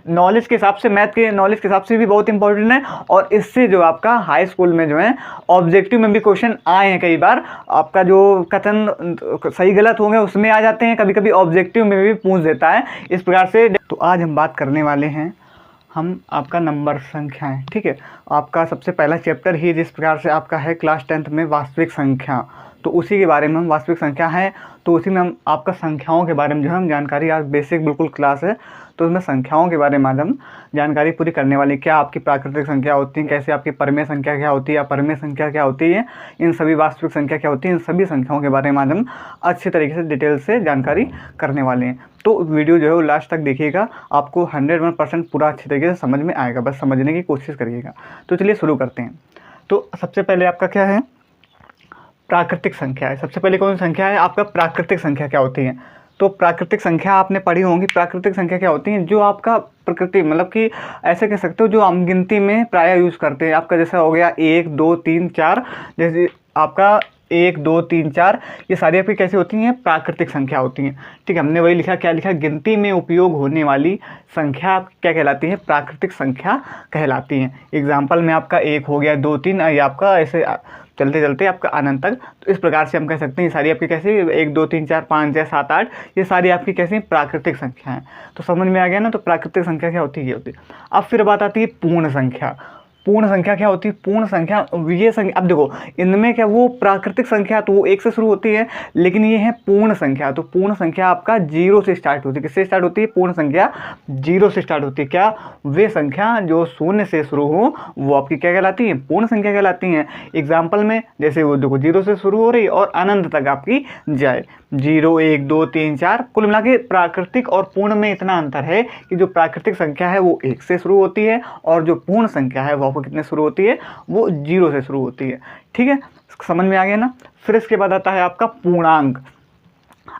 Knowledge के हिसाब से, मैथ के नॉलेज के हिसाब से भी बहुत इंपॉर्टेंट है। और इससे जो आपका हाई स्कूल में जो है ऑब्जेक्टिव में भी क्वेश्चन आए हैं कई बार, आपका जो कथन सही गलत होंगे उसमें आ जाते हैं, कभी कभी ऑब्जेक्टिव में भी पूछ देता है इस प्रकार से। तो आज हम बात करने वाले हैं हम आपका नंबर संख्याएं, ठीक है। आपका सबसे पहला चैप्टर ही जिस प्रकार से आपका है क्लास 10th में वास्तविक संख्या, तो उसी के बारे में हम, वास्तविक संख्या है तो उसी में हम आपका संख्याओं के बारे में जो है हम जानकारी, आज बेसिक बिल्कुल क्लास है तो उसमें संख्याओं के बारे में आज हम जानकारी पूरी करने वाली, क्या आपकी प्राकृतिक संख्या होती है, कैसे आपकी परिमेय संख्या क्या होती है, अपरिमेय संख्या क्या होती है, इन सभी वास्तविक संख्या क्या होती है, इन सभी संख्याओं के बारे में आज हम अच्छे तरीके से डिटेल से जानकारी करने वाले हैं। तो वीडियो जो है वो लास्ट तक देखिएगा, आपको 101% पूरा अच्छे तरीके से समझ में आएगा, बस समझने की कोशिश करिएगा। तो चलिए शुरू करते हैं। तो सबसे पहले आपका क्या है, प्राकृतिक संख्या है। सबसे पहले कौन सी संख्या है, आपका प्राकृतिक संख्या क्या होती है। तो प्राकृतिक संख्या आपने पढ़ी होंगी, प्राकृतिक संख्या क्या होती है, जो आपका प्रकृति मतलब कि ऐसे कह सकते हो जो हम गिनती में प्राय यूज़ करते हैं। आपका जैसा हो गया 1 2 3 4, जैसे आपका 1 2 3 4, ये सारी आपकी कैसी होती हैं, प्राकृतिक संख्या होती हैं, ठीक है। हमने वही लिखा, क्या लिखा, गिनती में उपयोग होने वाली संख्या क्या कहलाती है, प्राकृतिक संख्या कहलाती हैं। एग्जाम्पल में आपका 1 हो गया, 2 3, ये आपका ऐसे चलते चलते आपका अनंत तक। तो इस प्रकार से हम कह सकते हैं ये सारी आपकी कैसी, 1 2 3 4 5 6 7 8, ये सारी आपकी कैसी प्राकृतिक संख्या हैं। तो समझ में आ गया ना। तो प्राकृतिक संख्या क्या होती है, ये होती है। अब फिर बात आती है पूर्ण संख्या। पूर्ण संख्या क्या होती है, पूर्ण संख्या ये संख्या, अब देखो इनमें क्या, वो प्राकृतिक संख्या तो वो 1 से शुरू होती है, लेकिन ये है पूर्ण संख्या। तो पूर्ण संख्या आपका 0 से स्टार्ट होती है। किससे स्टार्ट होती है, पूर्ण संख्या 0 से स्टार्ट होती है। क्या, वे संख्या जो 0 से शुरू हो वो आपकी क्या कहलाती है, पूर्ण संख्या कहलाती हैं। एग्जाम्पल में जैसे वो देखो 0 से शुरू हो रही और अनंत तक आपकी जाए, 0 1 2 3 4, कुल मिला के प्राकृतिक और पूर्ण में इतना अंतर है कि जो प्राकृतिक संख्या है वो 1 से शुरू होती है और जो पूर्ण संख्या है वो कितने शुरू होती है, वो 0 से शुरू होती है, ठीक है। समझ में आ गया ना। फिर इसके बाद आता है आपका पूर्णांक।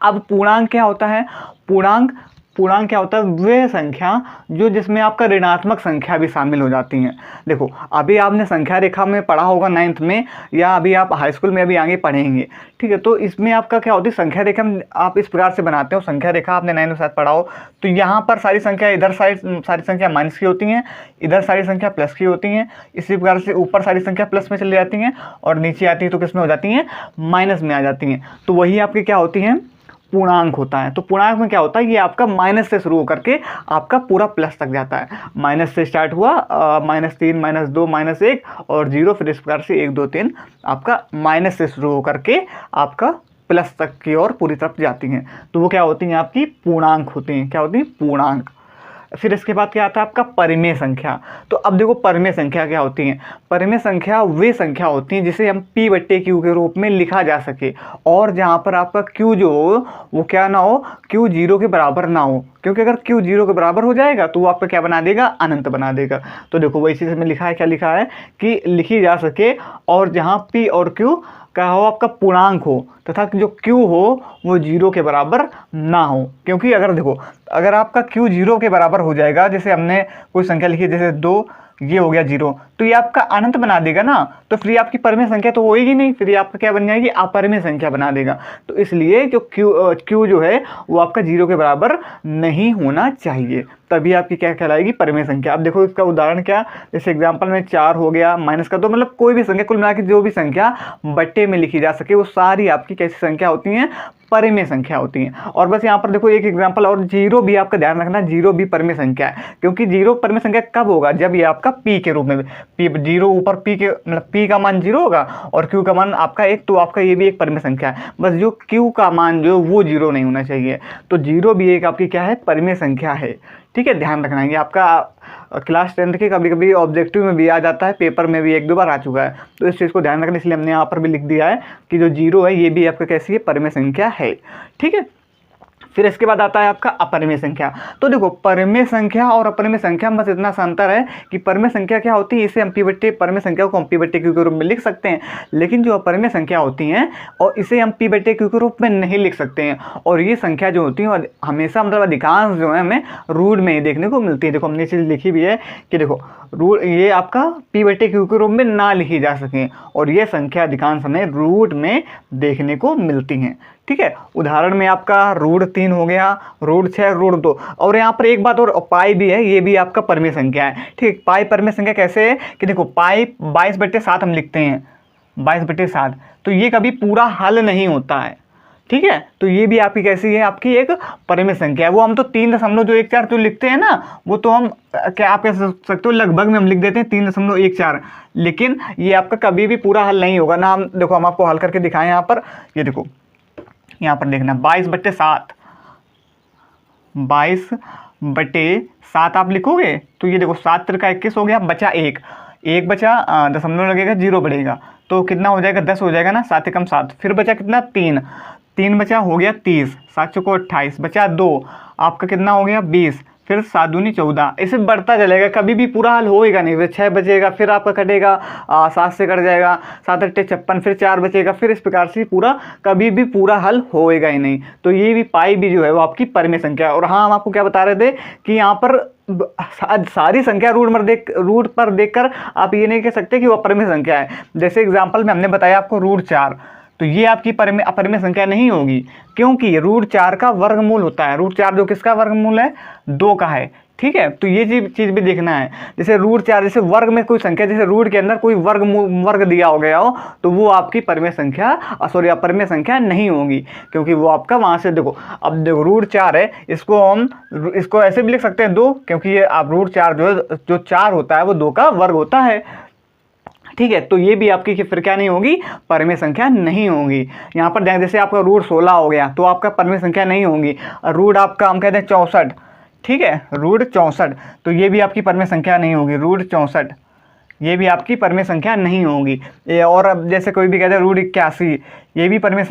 अब पूर्णांक क्या होता है, पूर्णांक क्या होता है, वह संख्या जो जिसमें आपका ऋणात्मक संख्या भी शामिल हो जाती हैं। देखो अभी आपने संख्या रेखा में पढ़ा होगा 9th में, या अभी आप हाई स्कूल में अभी आगे पढ़ेंगे, ठीक है। तो इसमें आपका क्या होती है, संख्या रेखा आप इस प्रकार से बनाते हो, संख्या रेखा आपने 9th में शायद पढ़ा हो। तो यहाँ पर सारी संख्या, इधर साइड सारी संख्या माइनस की होती हैं, इधर सारी संख्या प्लस की होती हैं। इसी प्रकार से ऊपर सारी संख्या प्लस में चली जाती हैं और नीचे आती है तो किस में हो जाती हैं, माइनस में आ जाती हैं। तो वही आपकी क्या होती हैं, पूर्णांक होता है। तो पूर्णांक में क्या होता है, ये आपका माइनस से शुरू होकर के आपका पूरा प्लस तक जाता है। माइनस से स्टार्ट हुआ, -3 -2 -1 और 0, फिर इस प्रकार से 1 2 3 आपका माइनस से शुरू होकर के आपका प्लस तक की ओर पूरी तरफ जाती हैं। तो वो क्या होती हैं, आपकी पूर्णांक होती हैं। क्या होती हैं, पूर्णांक। फिर इसके बाद क्या आता है आपका परिमेय संख्या। तो अब देखो परिमेय संख्या क्या होती है। परिमेय संख्या वे संख्या होती हैं जिसे हम P/Q के रूप में लिखा जा सके, और जहाँ पर आपका Q जो हो वो क्या ना हो, Q 0 के बराबर ना हो, क्योंकि अगर Q 0 के बराबर हो जाएगा तो वो आपका क्या बना देगा, अनंत बना देगा। तो देखो वही चीज़ में लिखा है, क्या लिखा है कि लिखी जा सके और जहाँ P और Q क्या हो, आपका पूर्णांक हो, तथा जो Q हो वो 0 के बराबर ना हो। क्योंकि अगर देखो, अगर आपका Q 0 के बराबर हो जाएगा, जैसे हमने कोई संख्या लिखी जैसे 2, ये हो गया 0, तो ये आपका अनंत बना देगा ना। तो फिर आपकी परिमेय संख्या तो होएगी नहीं, फिर ये आपका क्या बन जाएगी, अपरिमेय संख्या बना देगा। तो इसलिए जो Q जो है वो आपका 0 के बराबर नहीं होना चाहिए, तभी आपकी क्या कहलाएगी, परिमेय संख्या। अब देखो इसका उदाहरण क्या, जैसे एग्जांपल में 4 हो गया, माइनस का 2, मतलब कोई भी संख्या, कुल मिला के जो भी संख्या बट्टे में लिखी जा सके वो सारी आपकी कैसी संख्या होती हैं, परिमेय संख्या होती हैं। और बस यहाँ पर देखो एक एग्जांपल और, 0 भी आपका ध्यान रखना, 0 भी परिमेय संख्या है, क्योंकि 0 परिमेय संख्या कब होगा, जब ये आपका P के रूप में, P 0 ऊपर P के मतलब P का मान 0 होगा और Q का मान आपका 1, तो आपका ये भी एक परिमेय संख्या है। बस जो Q का मान जो वो 0 नहीं होना चाहिए। तो 0 भी एक आपकी क्या है, परिमेय संख्या है, ठीक है। ध्यान रखना है, ये आपका क्लास 10th के कभी कभी ऑब्जेक्टिव में भी आ जाता है, पेपर में भी 1 2 बार आ चुका है। तो इस चीज़ को ध्यान रखना, इसलिए हमने यहाँ पर भी लिख दिया है कि जो 0 है ये भी आपका कैसी है, परिमेय संख्या है, ठीक है। फिर इसके बाद आता है आपका अपरिमेय संख्या। तो देखो परिमेय संख्या और अपरिमेय संख्या में बस इतना सा अंतर है कि परिमेय संख्या क्या होती है, इसे हम परिमेय संख्या को हम P/Q के रूप में लिख सकते हैं, लेकिन जो अपरिमेय संख्या होती हैं और इसे हम P/Q के रूप में नहीं लिख सकते हैं। और ये संख्या जो होती है हमेशा मतलब अधिकांश जो है हमें रूट में ही देखने को मिलती है। देखो हमने चीज़ लिखी भी है कि देखो रूट ये आपका P/Q के रूप में ना लिखी जा सके, और ये संख्या अधिकांश हमें रूट में देखने को मिलती हैं, ठीक है। उदाहरण में आपका √3 हो गया, √6, √2। और यहाँ पर एक बात और, पाई भी है, ये भी आपका परिमेय संख्या है, ठीक। पाई परिमेय संख्या कैसे है कि देखो पाई 22/7 हम लिखते हैं, 22/7, तो ये कभी पूरा हल नहीं होता है, ठीक है। तो ये भी आपकी कैसी है, आपकी एक परिमेय संख्या है। वो हम तो 3.14 जो लिखते हैं ना, वो तो हम क्या आप कह सकते हो लगभग में हम लिख देते हैं 3.14, लेकिन ये आपका कभी भी पूरा हल नहीं होगा ना। हम देखो, हम आपको हल करके दिखाएं यहाँ पर, ये देखो यहाँ पर देखना 22/7, 22/7 आप लिखोगे तो ये देखो 7 त्रिका 21 हो गया, बचा 1, 1 बचा, दशमलव लगेगा, 0 बढ़ेगा तो कितना हो जाएगा, 10 हो जाएगा ना, 7 एकम 7, फिर बचा कितना 3, 3 बचा हो गया 30, 7 चौको 28, बचा 2, आपका कितना हो गया 20, फिर 7 दूनी 14, ऐसे बढ़ता चलेगा, कभी भी पूरा हल होएगा नहीं। फिर 6 बचेगा, फिर आपका कटेगा 7 से कट जाएगा, 7 8 56, फिर 4 बचेगा, फिर इस प्रकार से पूरा कभी भी पूरा हल होएगा ही नहीं। तो ये भी पाई भी जो है वो आपकी परिमेय संख्या है। और हाँ, हम आपको क्या बता रहे थे कि यहाँ पर सारी संख्या रूट पर देखकर आप ये नहीं कह सकते कि वो अपरिमेय संख्या है। जैसे एग्जाम्पल में हमने बताया आपको √4, तो ये आपकी अपरिमेय संख्या नहीं होगी, क्योंकि √4 का वर्गमूल होता है। √4 जो किसका वर्गमूल है, 2 का है, ठीक है। तो ये चीज़ भी देखना है। जैसे √4, जैसे वर्ग में कोई संख्या, जैसे रूट के अंदर कोई वर्ग दिया हो गया हो, तो वो आपकी परिमेय संख्या अपरिमेय संख्या नहीं होगी, क्योंकि वो आपका वहाँ से देखो, अब देखो √4 है, इसको ऐसे भी लिख सकते हैं 2, क्योंकि ये आप √4 जो 4 होता है वो 2 का वर्ग होता है, ठीक है। तो ये भी आपकी फिर क्या नहीं होगी, परिमेय संख्या नहीं होगी। यहाँ पर जैसे आपका √16 हो गया तो आपका परिमेय संख्या नहीं होगी। रूट आपका हम कहते हैं 64, ठीक है, √64, तो ये भी आपकी परिमेय संख्या नहीं होगी, √64 ये भी आपकी परिमेय संख्या नहीं होगी। और अब जैसे कोई भी कहते हैं √81, ये भी अपरिमेय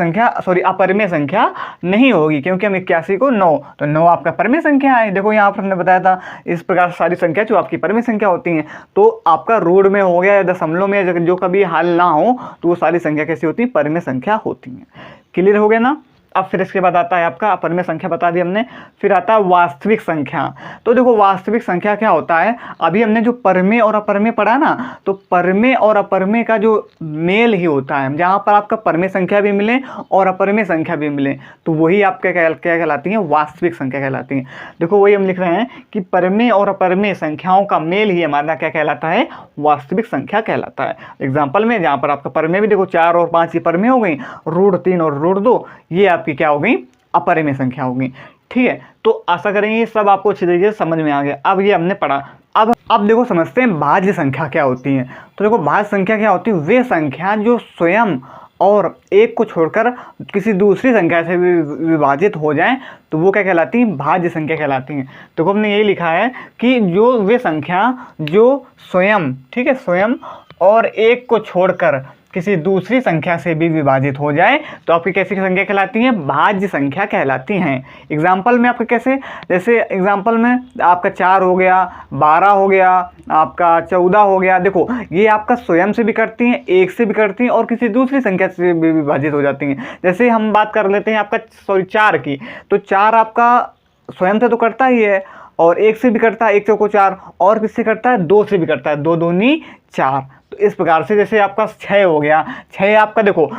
संख्या नहीं होगी, क्योंकि हम 81 को 9, तो 9 आपका परिमेय संख्या है। देखो यहाँ पर हमने बताया था, इस प्रकार सारी संख्या जो आपकी परिमेय संख्या होती हैं। तो आपका रूट में हो गया या दशमलव में जो कभी हल ना हो, तो वो सारी संख्या कैसी होती है, परिमेय संख्या होती हैं। क्लियर हो गया ना। अब फिर इसके बाद आता है आपका अपरिमेय संख्या, बता दी हमने। फिर आता है वास्तविक संख्या। तो देखो वास्तविक संख्या क्या होता है, अभी हमने जो परिमेय और अपरिमेय पढ़ा ना, तो परिमेय और अपरिमेय का जो मेल ही होता है, जहाँ पर आपका परिमेय संख्या भी मिले और अपरिमेय संख्या भी मिले, तो वही आपका क्या कहलाती है, वास्तविक संख्या कहलाती है। देखो वही हम लिख रहे हैं कि परिमेय और अपरिमेय संख्याओं का मेल ही हमारा क्या कहलाता है, वास्तविक संख्या कहलाता है। एग्जाम्पल में जहाँ पर आपका परिमेय भी देखो 4 और 5 की परिमेय हो गई, √3 और √2 ये आपकी क्या हो गई, अपरिमेय संख्या हो गई, ठीक है। तो आशा करेंगे ये सब आपको अच्छी तरीके से समझ में आ गया। अब ये हमने पढ़ा, अब देखो समझते हैं भाज्य संख्या क्या होती है। तो देखो भाज्य संख्या क्या होती है, वे संख्या जो स्वयं और एक को छोड़कर किसी दूसरी संख्या से विभाजित हो जाए, तो वो क्या कहलाती है, भाज्य संख्या कहलाती हैं। तो हमने यही लिखा है कि जो वे संख्या जो स्वयं, ठीक है, स्वयं और एक को छोड़कर किसी दूसरी संख्या से भी विभाजित हो जाए, तो आपकी कैसी संख्या कहलाती है, भाज्य संख्या कहलाती हैं। एग्जाम्पल में आपका कैसे, जैसे एग्जाम्पल में आपका 4 हो गया, 12 हो गया, आपका 14 हो गया। देखो ये आपका स्वयं से भी करती हैं, एक से भी करती हैं और किसी दूसरी संख्या से भी विभाजित हो जाती हैं। जैसे हम बात कर लेते हैं आपका 4 की, तो 4 आपका स्वयं से तो करता ही है और एक से भी करता है, 1 चौको 4, और किससे करता है, 2 से भी करता है, 2 दूनी 4। तो इस प्रकार से जैसे आपका 6 हो गया, 6 आपका देखो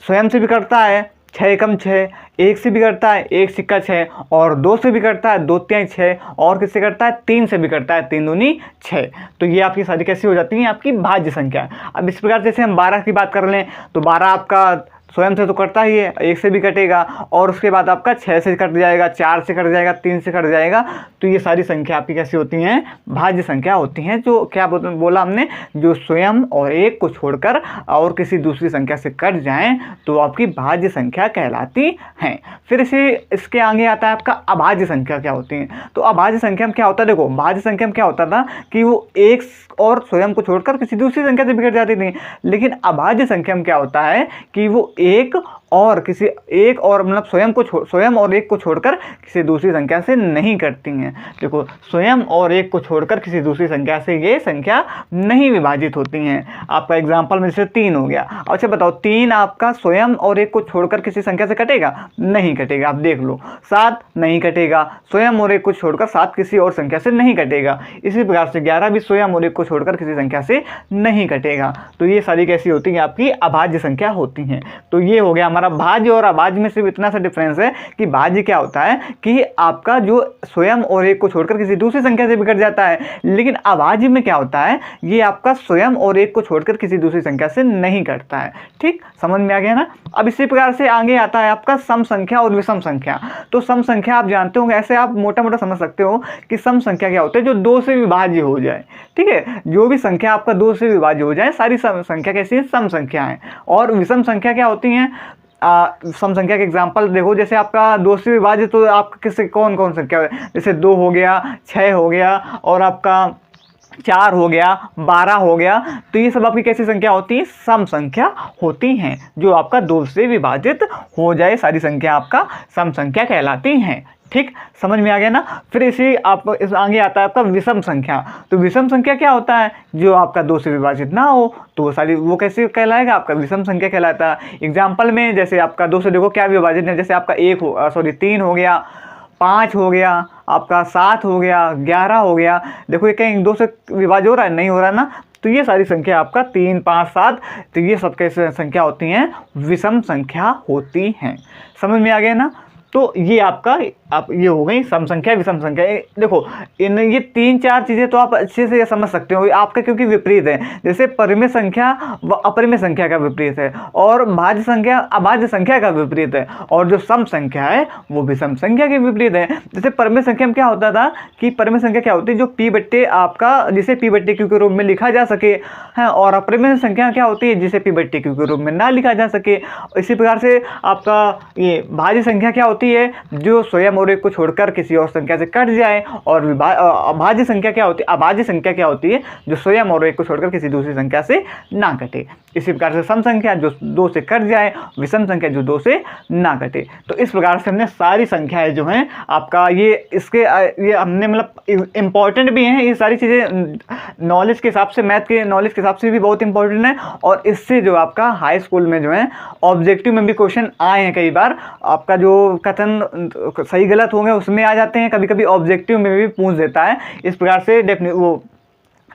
स्वयं से भी करता है, 6 एकम 6, एक से भी करता है, 1 सिक्का 6, और 2 से भी करता है, 2 तिहाई 6, और किससे करता है, 3 से भी करता है, 3 दूनी 6। तो ये आपकी सारी कैसी हो जाती है, आपकी भाज्य संख्या। अब इस प्रकार जैसे हम 12 की बात कर लें, तो 12 आपका स्वयं से तो करता ही है, 1 से भी कटेगा, और उसके बाद आपका 6 से कट जाएगा, 4 से कट जाएगा, 3 से कट जाएगा। तो ये सारी संख्या आपकी कैसी होती हैं, भाज्य संख्या होती हैं। जो क्या बोला हमने, जो स्वयं और एक को छोड़कर और किसी दूसरी संख्या से कट जाएं, तो आपकी भाज्य संख्या कहलाती हैं। फिर इसके आगे आता है आपका अभाज्य संख्या क्या होती है। तो अभाज्य संख्या में क्या होता है, देखो भाज्य संख्या में क्या होता था कि वो एक और स्वयं को छोड़कर किसी दूसरी संख्या से बिगड़ जाती थी। लेकिन अभाज्य संख्या में क्या होता है कि वो एक और मतलब स्वयं और एक को छोड़कर किसी दूसरी संख्या से नहीं करती हैं। देखो स्वयं और एक को छोड़कर किसी दूसरी संख्या से ये संख्या नहीं विभाजित होती हैं। आपका एग्जांपल में जैसे 3 हो गया। अच्छा बताओ, 3 आपका स्वयं और एक को छोड़कर किसी संख्या से कटेगा, नहीं कटेगा। आप देख लो, 7 नहीं कटेगा, स्वयं और एक को छोड़कर 7 किसी और संख्या से नहीं कटेगा। इसी प्रकार से 11 भी स्वयं और एक को छोड़कर किसी संख्या से नहीं कटेगा। तो ये सारी कैसी होती है, आपकी अभाज्य संख्या होती हैं। तो ये हो गया हमारा भाज्य और अभाज्य में सिर्फ इतना सा डिफरेंस है कि भाज्य क्या होता है कि आपका जो स्वयं और एक को छोड़कर किसी दूसरी संख्या से भी कट जाता है, लेकिन अभाज्य में क्या होता है, ये आपका स्वयं और एक को छोड़कर किसी दूसरी संख्या से नहीं कटता है। ठीक, समझ में आ गया ना। अब इसी प्रकार से आगे आता है आपका सम संख्या और विषम संख्या। तो सम संख्या आप जानते होंगे, ऐसे आप मोटा मोटा समझ सकते हो कि सम संख्या क्या होता है, जो 2 से विभाज्य हो जाए। ठीक है, जो भी संख्या आपका 2 से विभाज्य हो जाए, सारी सम संख्या कैसी है, सम संख्या है। और विषम संख्या क्या होती हैं, सम संख्या के एग्जाम्पल देखो, जैसे आपका 2 से विभाजित तो आपका किससे कौन कौन संख्या है, जैसे 2 हो गया, 6 हो गया और आपका 4 हो गया, 12 हो गया। तो ये सब आपकी कैसी संख्या होती है, सम संख्या होती हैं। जो आपका 2 से विभाजित हो जाए सारी संख्या आपका सम संख्या कहलाती हैं। ठीक, समझ में आ गया ना। फिर इसी आप इस आगे आता है आपका विषम संख्या। तो विषम संख्या क्या होता है, जो आपका 2 से विभाजित ना हो, तो वो सारी वो कैसे कहलाएगा, आपका विषम संख्या कहलाता है। एग्जाम्पल में जैसे आपका 2 से देखो क्या विभाजित है, जैसे आपका 3 हो गया, 5 हो गया, आपका 7 हो गया, 11 हो गया। देखो ये कहीं 2 से विभाजित हो रहा है, नहीं हो रहा ना। तो ये सारी संख्या आपका 3, 5, 7, तो ये सब कैसे संख्या होती हैं, विषम संख्या होती हैं। समझ में आ गया ना। तो ये आपका आप ये हो गई सम संख्या विषम संख्या। देखो इन ये 3-4 चीज़ें तो आप अच्छे से समझ सकते हो, आपका क्योंकि विपरीत है। जैसे परिमेय संख्या व अपरिमेय संख्या का विपरीत है, और भाज्य संख्या अभाज्य संख्या का विपरीत है, और जो सम संख्या है वो विषम संख्या के विपरीत है। जैसे परिमेय संख्या में क्या होता था कि परिमेय संख्या क्या होती है, जो p/t आपका जिसे p/q के रूप में लिखा जा सके है, और अपरिमेय संख्या क्या होती है, जिसे p/q के रूप में ना लिखा जा सके। इसी प्रकार से आपका ये भाज्य संख्या क्या होती है, जो स्वयं और एक को छोड़कर किसी और संख्या से कट जाए। और अभाज्य संख्या क्या होती है, अभाज्य संख्या क्या होती है, जो स्वयं और एक को छोड़कर किसी दूसरी संख्या से ना कटे। इसी प्रकार से सम संख्या जो 2 से कट जाए, विषम संख्या जो 2 से ना कटे। तो इस प्रकार से हमने सारी संख्याएं जो हैं आपका ये हमने मतलब इंपॉर्टेंट भी हैं, ये सारी चीज़ें नॉलेज के हिसाब से, मैथ के नॉलेज के हिसाब से भी बहुत इंपॉर्टेंट है। और इससे जो आपका हाई स्कूल में जो है ऑब्जेक्टिव में भी क्वेश्चन आए हैं कई बार, आपका जो कथन सही गलत होंगे उसमें आ जाते हैं, कभी कभी ऑब्जेक्टिव में भी पूछ देता है। इस प्रकार से वो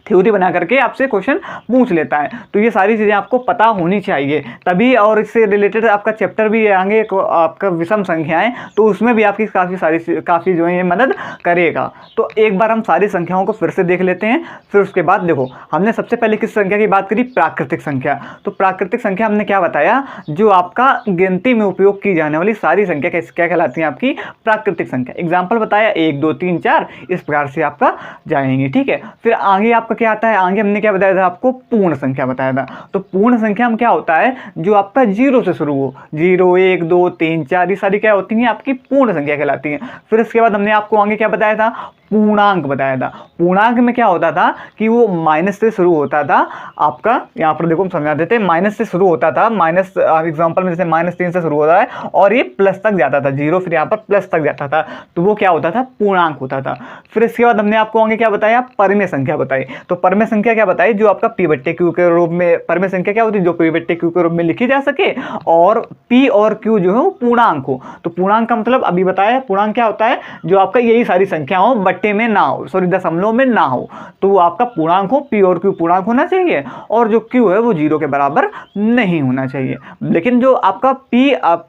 थ्योरी बना करके आपसे क्वेश्चन पूछ लेता है। तो ये सारी चीज़ें आपको पता होनी चाहिए तभी, और इससे रिलेटेड आपका चैप्टर भी आगे आपका विषम संख्याएं, तो उसमें भी आपकी काफ़ी जो है ये मदद करेगा। तो एक बार हम सारी संख्याओं को फिर से देख लेते हैं। फिर उसके बाद देखो हमने सबसे पहले किस संख्या की बात करी, प्राकृतिक संख्या। तो प्राकृतिक संख्या हमने क्या बताया, जो आपका गिनती में उपयोग की जाने वाली सारी संख्या क्या कहलाती है, आपकी प्राकृतिक संख्या। एग्जाम्पल बताया 1, 2, 3, 4, इस प्रकार से आपका जाएंगे। ठीक है, फिर आगे आपका क्या आता है, आगे हमने क्या बताया था आपको, पूर्ण संख्या बताया था। तो पूर्ण संख्या में क्या होता है, जो आपका 0 से शुरू हो, 0, 1, 2, 3, 4, ये सारी क्या होती हैं, आपकी पूर्ण संख्या कहलाती हैं। फिर इसके बाद हमने आपको आगे क्या बताया था, पूर्णांक बताया था। पूर्णांक में क्या होता था कि वो माइनस से शुरू होता था आपका, यहाँ पर देखो हम समझा देते हैं, माइनस से शुरू होता था, माइनस एग्जांपल में जैसे -3 से शुरू होता है और ये प्लस तक जाता था, 0 फिर यहाँ पर प्लस तक जाता था, तो वो क्या होता था, पूर्णांक होता था। फिर इसके बाद हमने आपको आगे क्या बताया, परिमेय संख्या बताई। तो परिमेय संख्या क्या बताई, जो आपका p/q के रूप में, परिमेय संख्या क्या होती है, जो p/q के रूप में लिखी जा सके और p और q जो है वो पूर्णांक हो। तो पूर्णांक का मतलब अभी बताया, पूर्णांक क्या होता है, जो आपका यही सारी संख्या हो, बट्टे में ना हो, सॉरी दशमलव में ना हो, तो वो आपका पूर्णांक हो, p और q पूर्णांक होना चाहिए, और जो q है वो 0 के बराबर नहीं होना चाहिए। लेकिन जो आपका p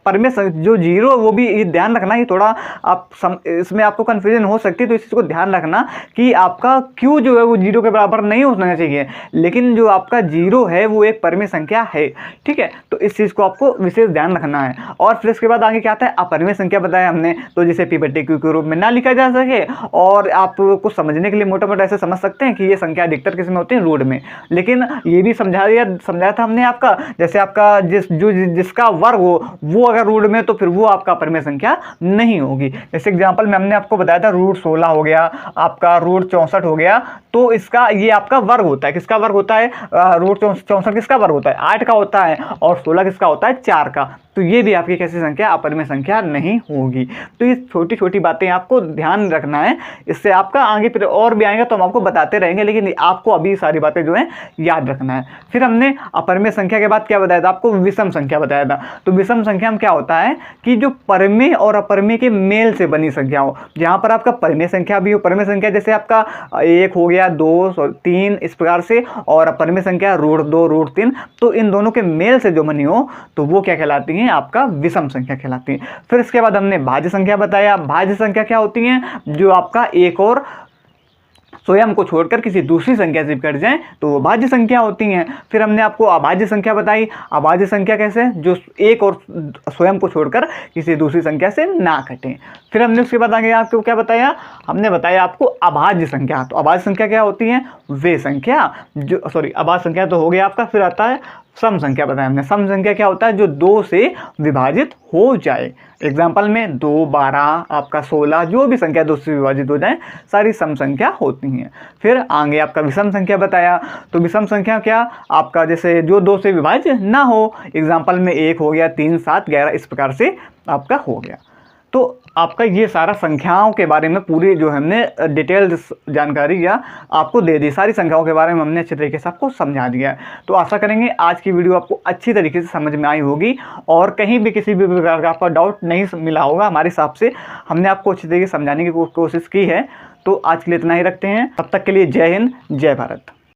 परिमेय जो 0, वो भी ये ध्यान रखना, ये थोड़ा आप इसमें आपको कंफ्यूजन हो सकती है, तो इस चीज़ को ध्यान रखना कि आपका q जो है वो 0 के बराबर नहीं होना चाहिए, लेकिन जो आपका 0 है वो एक परिमेय संख्या है। ठीक है, तो इस चीज़ को आपको विशेष ध्यान रखना है। और फिर इसके बाद आगे क्या आता है, अपरिमेय संख्या बताया हमने, तो जिसे p/q के रूप में ना लिखा जा सके, और आपको समझने के लिए मोटा मोटा ऐसे समझ सकते हैं कि ये संख्या अधिकतर किस में होती है, रूट में। लेकिन ये भी समझाया था हमने आपका, जैसे आपका जिसका वर्ग हो वो अगर रूट में, तो फिर वो आपका अपरिमेय संख्या नहीं होगी। जैसे एग्जांपल में हमने आपको बताया था √16 हो गया, आपका √64 हो गया, तो इसका ये आपका वर्ग होता है। किसका वर्ग होता है, √64 किसका वर्ग होता है, 8 का होता है, और 16 किसका होता है, 4 का। तो ये भी आपकी कैसी संख्या, अपरिमेय संख्या नहीं होगी। तो ये छोटी छोटी बातें आपको ध्यान रखना है, इससे आपका आगे फिर और भी आएगा तो हम आपको बताते रहेंगे, लेकिन आपको अभी सारी बातें जो है याद रखना है। फिर हमने अपरमेय संख्या के बाद क्या बताया था आपको, विषम संख्या बताया था। तो विषम संख्या में क्या होता है कि जो परमेय और अपरमेय के मेल से बनी संख्या हो, जहां पर आपका परमेय संख्या भी हो, परमेय संख्या जैसे आपका 1 हो गया, 2, 3 इस प्रकार से, और अपरमेय संख्या √2 √3, तो इन दोनों के मेल से जो बनी हो तो वो क्या कहलाती हैं, आपका विषम संख्या कहलाती है। फिर इसके बाद हमने भाज्य संख्या बताया। भाज्य संख्या क्या होती है, जो आपका एक और स्वयं को छोड़कर किसी दूसरी संख्या से कट जाए तो वो भाज्य संख्या होती हैं। फिर हमने आपको अभाज्य संख्या बताई। अभाज्य संख्या कैसे, जो एक और स्वयं को छोड़कर किसी दूसरी संख्या से ना कटें। फिर हमने उसके बाद आगे आपको क्या बताया, हमने बताया आपको अभाज्य संख्या। तो अभाज्य संख्या क्या होती है, वे संख्या जो अभाज्य संख्या तो हो गया आपका। फिर आता है सम संख्या बताया हमने। सम संख्या क्या होता है, जो 2 से विभाजित हो जाए। एग्जाम्पल में 2, 12, आपका 16, जो भी संख्या 2 से विभाजित हो जाए सारी सम संख्या होती हैं। फिर आगे आपका विषम संख्या बताया। तो विषम संख्या क्या, आपका जैसे जो 2 से विभाज्य ना हो। एग्जाम्पल में 1 हो गया, 3, 7, 11 इस प्रकार से आपका हो गया। तो आपका ये सारा संख्याओं के बारे में पूरी जो हमने डिटेल जानकारी या आपको दे दी, सारी संख्याओं के बारे में हमने अच्छे तरीके से आपको समझा दिया है। तो आशा करेंगे आज की वीडियो आपको अच्छी तरीके से समझ में आई होगी और कहीं भी किसी भी प्रकार का आपका डाउट नहीं मिला होगा। हमारे हिसाब से हमने आपको अच्छी तरीके से समझाने की कोशिश की है। तो आज के लिए इतना ही रखते हैं, तब तक के लिए जय हिंद, जय भारत।